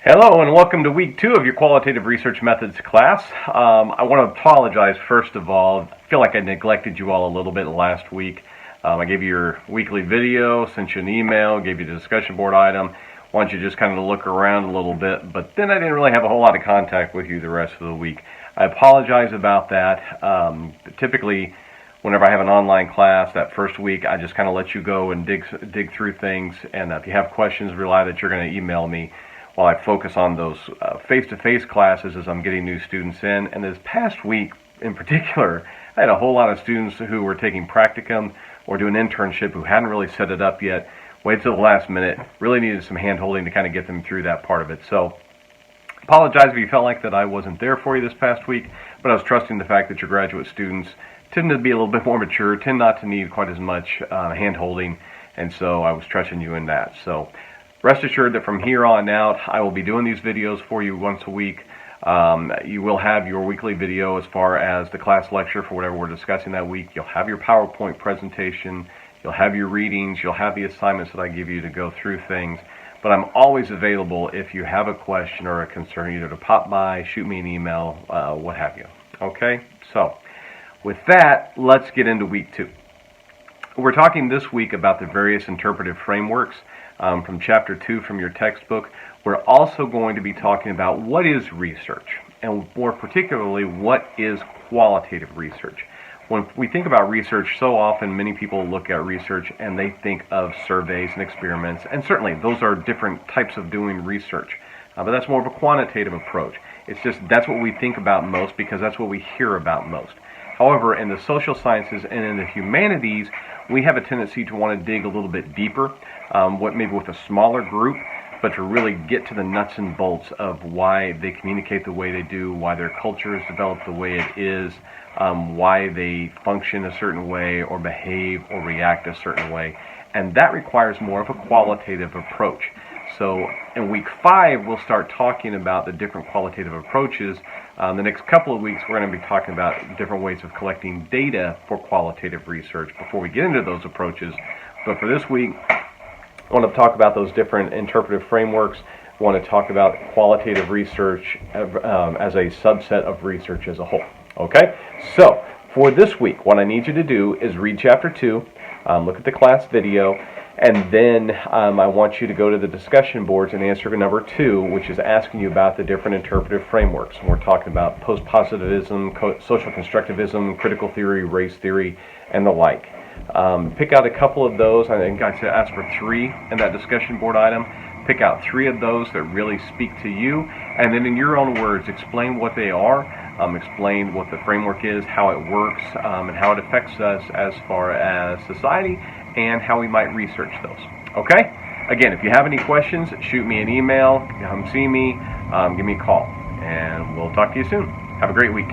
Hello and welcome to week 2 of your Qualitative Research Methods class. I want to apologize first of all. I feel like I neglected you all a little bit last week. I gave you your weekly video, sent you an email, gave you the discussion board item. Wanted you just kind of look around a little bit, but then I didn't really have a whole lot of contact with you the rest of the week. I apologize about that. Typically, whenever I have an online class, that first week I just kind of let you go and dig through things, and if you have questions, rely that you're going to email me while I focus on those face-to-face classes as I'm getting new students in. And this past week in particular, I had a whole lot of students who were taking practicum or doing internship who hadn't really set it up yet, waited till the last minute, really needed some hand-holding to kind of get them through that part of it. So apologize if you felt like that I wasn't there for you this past week, but I was trusting the fact that your graduate students tend to be a little bit more mature, tend not to need quite as much hand-holding, and so I was trusting you in that. So rest assured that from here on out, I will be doing these videos for you once a week. You will have your weekly video as far as the class lecture for whatever we're discussing that week. You'll have your PowerPoint presentation. You'll have your readings. You'll have the assignments that I give you to go through things. But I'm always available if you have a question or a concern, either to pop by, shoot me an email, what have you. Okay? So with that, let's get into week 2. We're talking this week about the various interpretive frameworks from Chapter 2 from your textbook. We're also going to be talking about what is research, and more particularly, what is qualitative research. When we think about research, so often many people look at research and they think of surveys and experiments, and certainly those are different types of doing research, but that's more of a quantitative approach. It's just that's what we think about most because that's what we hear about most. However, in the social sciences and in the humanities, we have a tendency to want to dig a little bit deeper, maybe with a smaller group, but to really get to the nuts and bolts of why they communicate the way they do, why their culture is developed the way it is, why they function a certain way or behave or react a certain way. And that requires more of a qualitative approach. So in week 5, we'll start talking about the different qualitative approaches. The next couple of weeks, we're going to be talking about different ways of collecting data for qualitative research before we get into those approaches. But for this week, I want to talk about those different interpretive frameworks. I want to talk about qualitative research as a subset of research as a whole. Okay? So for this week, what I need you to do is read Chapter 2, look at the class video, and then I want you to go to the discussion boards and answer number 2, which is asking you about the different interpretive frameworks. And we're talking about post-positivism, social constructivism, critical theory, race theory, and the like. Pick out a couple of those. I think I asked for 3 in that discussion board item. Pick out 3 of those that really speak to you, and then in your own words, explain what they are, explain what the framework is, how it works, and how it affects us as far as society, and how we might research those. Okay? Again, if you have any questions, shoot me an email, come see me, give me a call, and we'll talk to you soon. Have a great week.